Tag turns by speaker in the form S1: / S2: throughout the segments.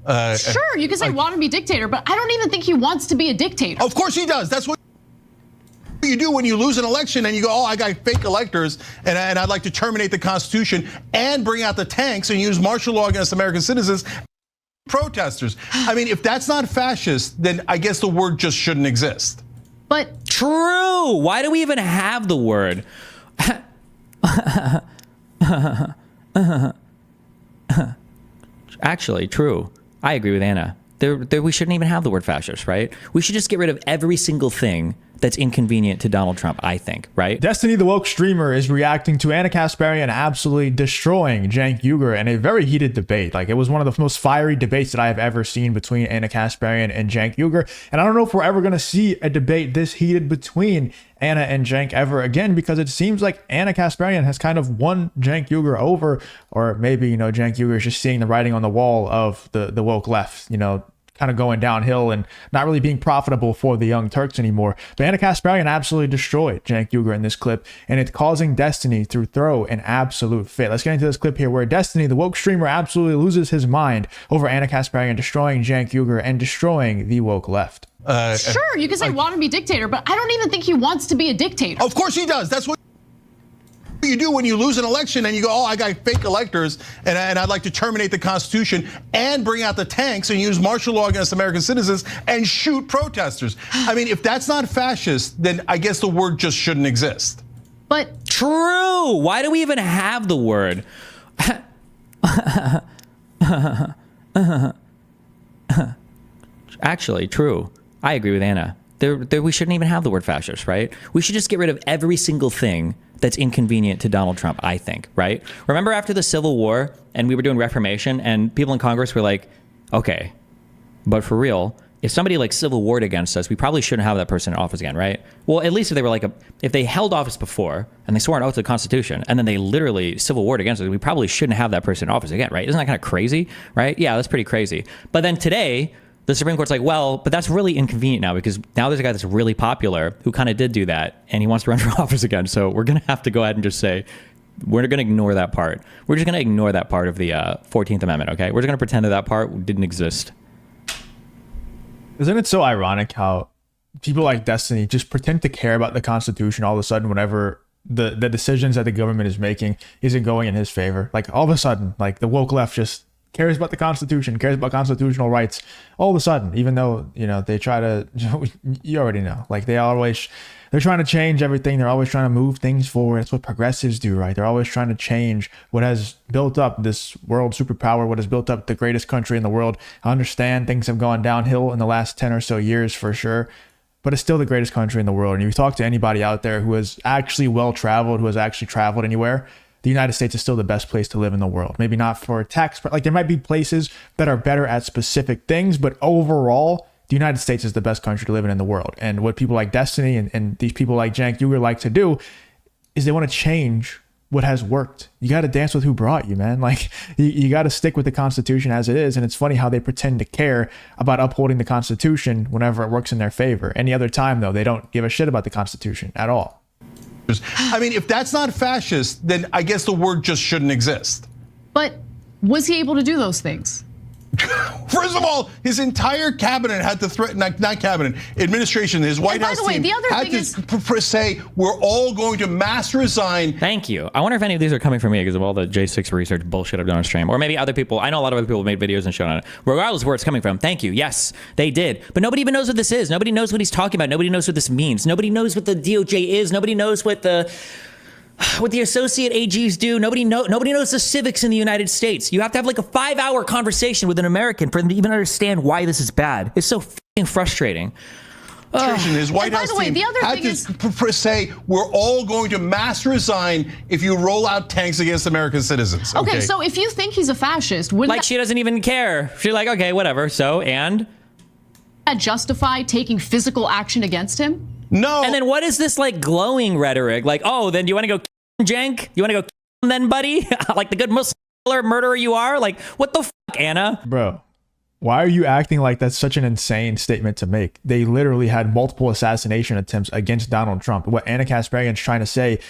S1: Sure, you can say want to be dictator, but I don't even think he wants to be a dictator.
S2: Of course he does. That's what you do when you lose an election and you go, oh, I got fake electors and I'd like to terminate the Constitution and bring out the tanks and use martial law against American citizens, protesters. I mean, if that's not fascist, then I guess the word just shouldn't exist.
S1: But
S3: true. Why do we even have the word? Actually, true. I agree with Anna. We shouldn't even have the word fascist, right? We should just get rid of every single thing that's inconvenient to Donald Trump, I think, right?
S4: Destiny the Woke streamer is reacting to Anna Kasparian absolutely destroying Cenk Uygur in a very heated debate. Like, it was one of the most fiery debates that I have ever seen between Anna Kasparian and Cenk Uygur. And I don't know if we're ever going to see a debate this heated between Anna and Cenk ever again, because it seems like Anna Kasparian has kind of won Cenk Uygur over, or maybe, you know, Cenk Uygur is just seeing the writing on the wall of the woke left, you know, kind of going downhill and not really being profitable for the Young Turks anymore. But Anna Kasparian absolutely destroyed Cenk Uygur in this clip, and it's causing Destiny to throw an absolute fit. Let's get into this clip here where Destiny, the woke streamer, absolutely loses his mind over Anna Kasparian destroying Cenk Uygur and destroying the woke left.
S1: Sure, you can say want to be dictator, but I don't even think he wants to be a dictator.
S2: Of course he does. That's what you do when you lose an election and you go, oh, I got fake electors and I'd like to terminate the Constitution and bring out the tanks and use martial law against American citizens and shoot protesters. I mean, if that's not fascist, then I guess the word just shouldn't exist.
S1: But
S3: true. Why do we even have the word? Actually, true. I agree with Anna. We shouldn't even have the word fascist, right? We should just get rid of every single thing that's inconvenient to Donald Trump, I think, right? Remember after the Civil War and we were doing Reformation and people in Congress were like, okay, but for real, if somebody like Civil Warred against us, we probably shouldn't have that person in office again, right? Well, at least if they were like, if they held office before and they swore an oath to the Constitution and then they literally Civil Warred against us, we probably shouldn't have that person in office again, right? Isn't that kind of crazy, right? Yeah, that's pretty crazy. But then today, the Supreme Court's like, well, but that's really inconvenient now because now there's a guy that's really popular who kind of did do that and he wants to run for office again. So we're going to have to go ahead and just say, we're going to ignore that part. We're just going to ignore that part of the 14th Amendment, okay? We're just going to pretend that that part didn't exist.
S4: Isn't it so ironic how people like Destiny just pretend to care about the Constitution all of a sudden whenever the decisions that the government is making isn't going in his favor? Like, all of a sudden, like, the woke left just cares about the Constitution, cares about constitutional rights all of a sudden, even though, you know, they try to, you already know, like, they're trying to change everything. They're always trying to move things forward. That's what progressives do, right? They're always trying to change what has built up this world superpower, what has built up the greatest country in the world. I understand things have gone downhill in the last 10 or so years for sure, but it's still the greatest country in the world. And you talk to anybody out there who is actually well-traveled, who has actually traveled anywhere, the United States is still the best place to live in the world. Maybe not for tax, but like, there might be places that are better at specific things, but overall, the United States is the best country to live in the world. And what people like Destiny and these people like Cenk Uygur like to do is they want to change what has worked. You got to dance with who brought you, man. Like, you got to stick with the Constitution as it is. And it's funny how they pretend to care about upholding the Constitution whenever it works in their favor. Any other time, though, they don't give a shit about the Constitution at all.
S2: I mean, if that's not fascist, then I guess the word just shouldn't exist.
S1: But was he able to do those things?
S2: First of all, his entire cabinet had to threaten, not cabinet, administration, his White House team had to say, we're all going to mass resign.
S3: Thank you. I wonder if any of these are coming from me because of all the J6 research bullshit I've done on stream. Or maybe other people. I know a lot of other people have made videos and shown on it. Regardless of where it's coming from, thank you. Yes, they did. But nobody even knows what this is. Nobody knows what he's talking about. Nobody knows what this means. Nobody knows what the DOJ is. Nobody knows what the associate AGs do. Nobody knows the civics in the United States. You have to have like a 5-hour conversation with an American for them to even understand why this is bad. It's so fucking frustrating.
S2: His White House team had to say, we're all going to mass resign if you roll out tanks against American citizens.
S1: Okay, so if you think he's a fascist, wouldn't
S3: like, she doesn't even care. She's like, okay, whatever. So, and
S1: that justify taking physical action against him?
S2: No.
S3: And then what is this like glowing rhetoric? Like, oh, then do you want to go Cenk? You want to go then, buddy? Like the good Muslim murderer you are? Like, what the fuck, Anna?
S4: Bro, why are you acting like that's such an insane statement to make? They literally had multiple assassination attempts against Donald Trump. What Anna Kasparian's trying to say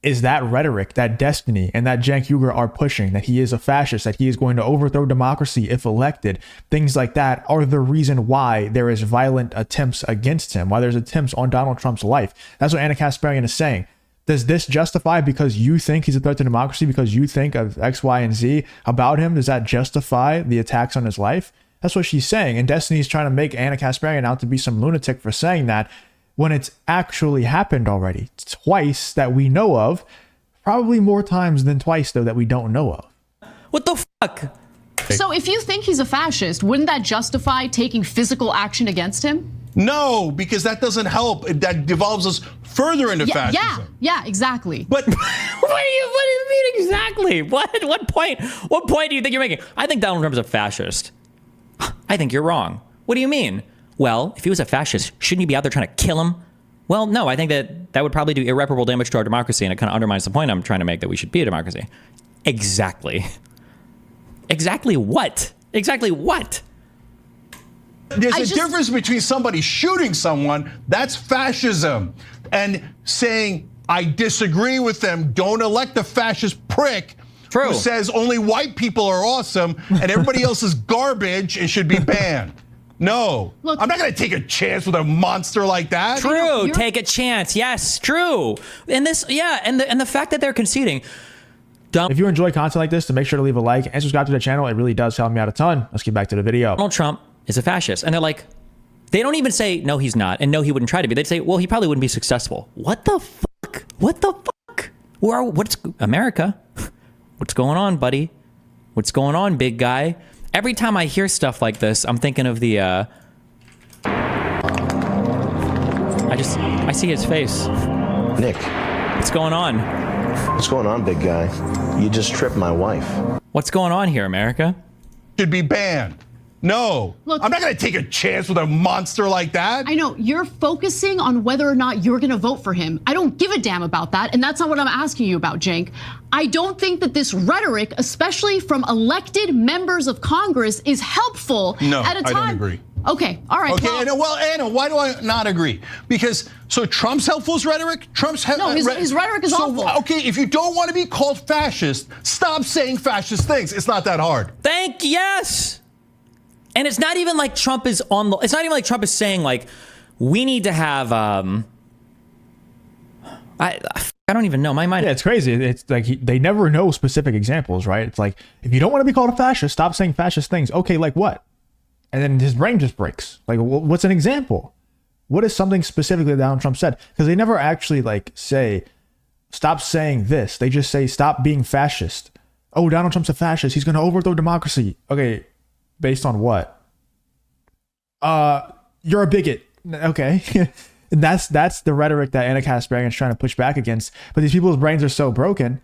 S4: is that rhetoric that Destiny and that Cenk Uygur are pushing, that he is a fascist, that he is going to overthrow democracy if elected, things like that are the reason why there is violent attempts against him, why there's attempts on Donald Trump's life. That's what Anna Kasparian is saying. Does this justify because you think he's a threat to democracy, because you think of X, Y, and Z about him? Does that justify the attacks on his life? That's what she's saying. And Destiny's trying to make Anna Kasparian out to be some lunatic for saying that, when it's actually happened already twice that we know of, probably more times than twice though that we don't know of.
S3: What the fuck?
S1: So if you think he's a fascist, wouldn't that justify taking physical action against him?
S2: No, because that doesn't help. That devolves us further into fascism.
S1: Yeah, exactly.
S2: But
S3: What do you mean exactly? What point do you think you're making? I think Donald Trump is a fascist. I think you're wrong. What do you mean? Well, if he was a fascist, shouldn't he be out there trying to kill him? Well, no, I think that would probably do irreparable damage to our democracy, and it kind of undermines the point I'm trying to make, that we should be a democracy. Exactly. Exactly what? Exactly what?
S2: there's a difference between somebody shooting someone, that's fascism, and saying, I disagree with them, don't elect a fascist prick who says only white people are awesome and everybody else is garbage and should be banned. No, look, I'm not going to take a chance with a monster like that.
S3: True, take a chance. Yes, true. And this, yeah, and the fact that they're conceding.
S4: If you enjoy content like this, to make sure to leave a like and subscribe to the channel. It really does help me out a ton. Let's get back to the video.
S3: Donald Trump is a fascist, and they're like, they don't even say no, he's not, and no, he wouldn't try to be. They'd say, well, he probably wouldn't be successful. What the fuck? What the fuck? What's America? What's going on, buddy? What's going on, big guy? Every time I hear stuff like this, I'm thinking of the, I see his face.
S5: Nick.
S3: What's going on?
S5: What's going on, big guy? You just tripped my wife.
S3: What's going on here, America?
S2: Should be banned. No,
S1: look,
S2: I'm not going to take a chance with a monster like that.
S1: I know, you're focusing on whether or not you're going to vote for him. I don't give a damn about that, and that's not what I'm asking you about, Cenk. I don't think that this rhetoric, especially from elected members of Congress, is helpful at a time.
S2: I don't agree.
S1: Okay, all right.
S2: Okay, well, Anna, why do I not agree? Because, so Trump's helpful is rhetoric?
S1: No, his rhetoric is awful.
S2: Okay, if you don't want to be called fascist, stop saying fascist things. It's not that hard.
S3: Yes. And it's not even like Trump is on the, it's not even like Trump is saying like, we need to have, I don't even know. My mind.
S4: Yeah, it's crazy. It's like they never know specific examples, right? It's like, if you don't want to be called a fascist, stop saying fascist things. Okay, like what? And then his brain just breaks. Like, what's an example? What is something specifically that Donald Trump said? Because they never actually like say, stop saying this. They just say, stop being fascist. Oh, Donald Trump's a fascist. He's going to overthrow democracy. Okay, based on what? You're a bigot. Okay. That's the rhetoric that Anna Kasparian is trying to push back against. But these people's brains are so broken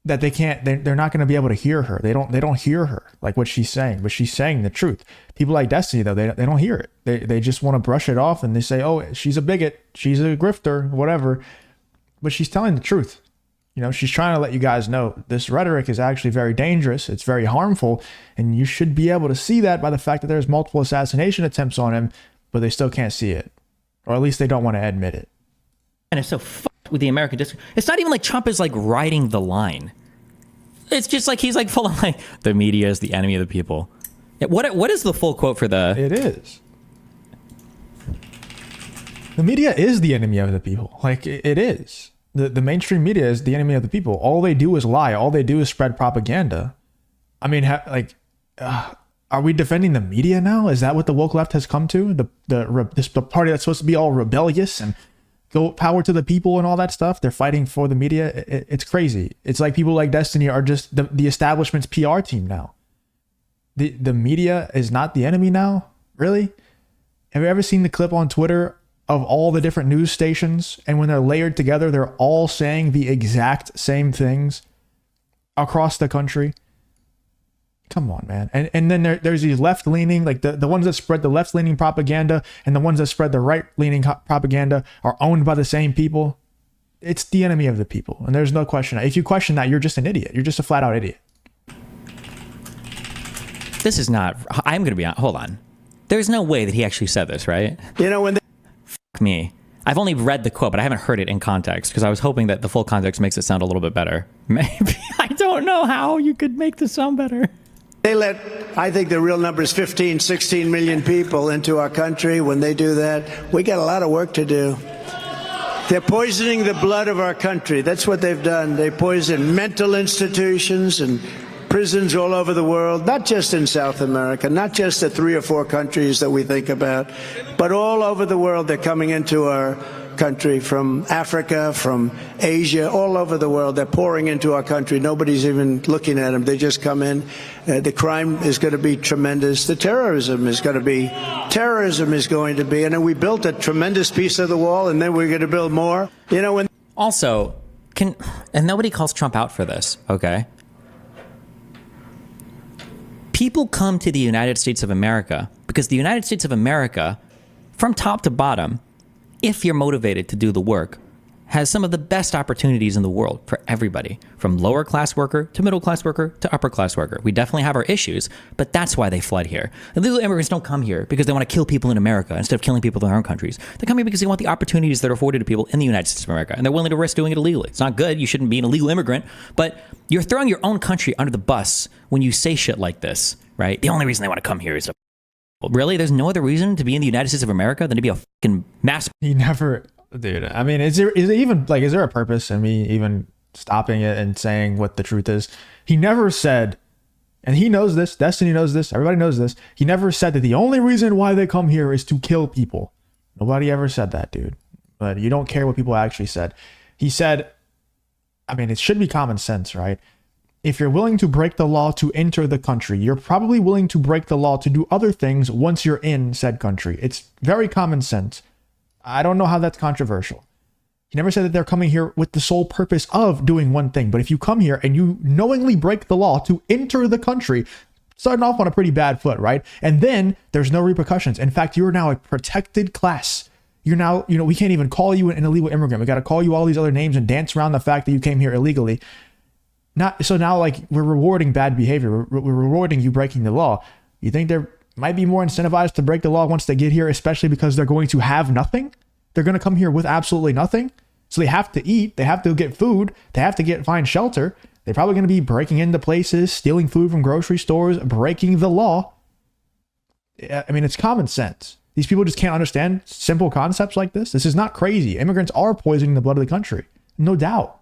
S4: that they can't, they're not going to be able to hear her. They don't hear her, like what she's saying, but she's saying the truth. People like Destiny, though, they don't hear it. They just want to brush it off, and they say, oh, she's a bigot, she's a grifter, whatever. But she's telling the truth. You know, she's trying to let you guys know this rhetoric is actually very dangerous. It's very harmful. And you should be able to see that by the fact that there's multiple assassination attempts on him, but they still can't see it. Or at least they don't want to admit it.
S3: And it's so fucked with the American district. It's not even like Trump is like riding the line. It's just like he's like full of like, the media is the enemy of the people. What is the full quote for the?
S4: It is. The media is the enemy of the people. Like it is. The mainstream media is the enemy of the people. All they do is lie. All they do is spread propaganda. I mean, are we defending the media now? Is that what the woke left has come to? The party that's supposed to be all rebellious and go power to the people and all that stuff. They're fighting for the media. It's crazy. It's like people like Destiny are just the establishment's PR team now. The media is not the enemy now? Really? Have you ever seen the clip on Twitter of all the different news stations, and when they're layered together, they're all saying the exact same things across the country? Come on, man. And then there's these left-leaning, like the ones that spread the left-leaning propaganda and the ones that spread the right-leaning propaganda are owned by the same people. It's the enemy of the people, and there's no question. If you question that, you're just an idiot. You're just a flat-out idiot.
S3: This is not, I'm going to be on, hold on. There's no way that he actually said this, right?
S5: You know, when
S3: Fuck me. I've only read the quote, but I haven't heard it in context because I was hoping that the full context makes it sound a little bit better. Maybe. I don't know how you could make this sound better.
S6: They let, I think the real number is 15, 16 million people into our country. When they do that, we got a lot of work to do. They're poisoning the blood of our country. That's what they've done. They poison mental institutions and prisons all over the world, not just in South America, not just the 3 or 4 countries that we think about, but all over the world. They're coming into our country from Africa, from Asia, all over the world. They're pouring into our country. Nobody's even looking at them. They just come in. The crime is going to be tremendous. The terrorism is going to be, and then we built a tremendous piece of the wall, and then we're going to build more. You know, when
S3: Also, and nobody calls Trump out for this, okay? People come to the United States of America because the United States of America, from top to bottom, if you're motivated to do the work, has some of the best opportunities in the world for everybody, from lower class worker to middle class worker to upper class worker. We definitely have our issues, but that's why they fled here. Illegal immigrants don't come here because they want to kill people in America instead of killing people in their own countries. They come here because they want the opportunities that are afforded to people in the United States of America, and they're willing to risk doing it illegally. It's not good. You shouldn't be an illegal immigrant, but you're throwing your own country under the bus when you say shit like this, right? The only reason they want to come here is to... Really? There's no other reason to be in the United States of America than to be a fucking mass...
S4: He never... Dude, I mean, is there a purpose in me even stopping it and saying what the truth is? He never said, and he knows this, Destiny knows this, everybody knows this, he never said that the only reason why they come here is to kill people. Nobody ever said that, dude. But you don't care what people actually said. He said, I mean, it should be common sense, right? If you're willing to break the law to enter the country, you're probably willing to break the law to do other things once you're in said country. It's very common sense. I don't know how that's controversial. He never said that they're coming here with the sole purpose of doing one thing. But if you come here and you knowingly break the law to enter the country, starting off on a pretty bad foot, right? And then there's no repercussions. In fact, you're now a protected class. You're now, we can't even call you an illegal immigrant. We got to call you all these other names and dance around the fact that you came here illegally. So now, like, we're rewarding bad behavior. We're rewarding you breaking the law. You think they're might be more incentivized to break the law once they get here, especially because they're going to have nothing. They're going to come here with absolutely nothing. So they have to eat. They have to get food. They have to find shelter. They're probably going to be breaking into places, stealing food from grocery stores, breaking the law. I mean, it's common sense. These people just can't understand simple concepts like this. This is not crazy. Immigrants are poisoning the blood of the country. No doubt.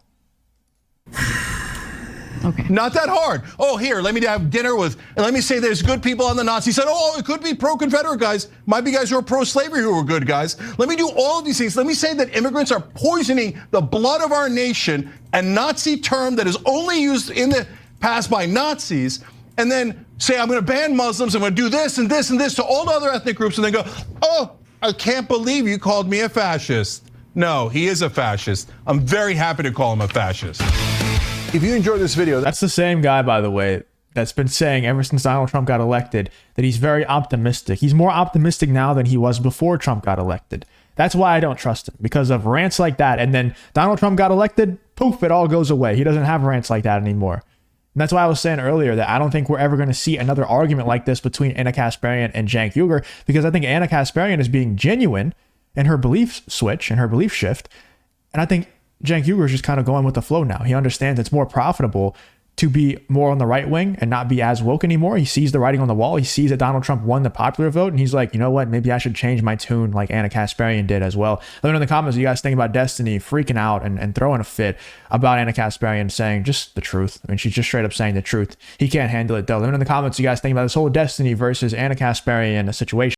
S1: Okay.
S2: Not that hard. Oh, here, let me have dinner with, and let me say there's good people on the Nazi side. Oh, it could be pro-Confederate guys. Might be guys who are pro-slavery who are good guys. Let me do all of these things. Let me say that immigrants are poisoning the blood of our nation, a Nazi term that is only used in the past by Nazis, and then say I'm going to ban Muslims, I'm going to do this and this and this to all the other ethnic groups, and then go, oh, I can't believe you called me a fascist. No, he is a fascist. I'm very happy to call him a fascist. If you enjoyed this video,
S4: that's the same guy, by the way, that's been saying ever since Donald Trump got elected that he's very optimistic. He's more optimistic now than he was before Trump got elected. That's why I don't trust him, because of rants like that. And then Donald Trump got elected, poof, it all goes away. He doesn't have rants like that anymore. And that's why I was saying earlier that I don't think we're ever going to see another argument like this between Anna Kasparian and Cenk Uygur, because I think Anna Kasparian is being genuine in her belief switch and her belief shift. And I think Cenk Uygur is just kind of going with the flow now. He understands it's more profitable to be more on the right wing and not be as woke anymore. He sees the writing on the wall. He sees that Donald Trump won the popular vote, and he's like, you know what? Maybe I should change my tune like Anna Kasparian did as well. Let me know in the comments what you guys think about Destiny freaking out and throwing a fit about Anna Kasparian saying just the truth. I mean, she's just straight up saying the truth. He can't handle it, though. Let me know in the comments what you guys think about this whole Destiny versus Anna Kasparian situation.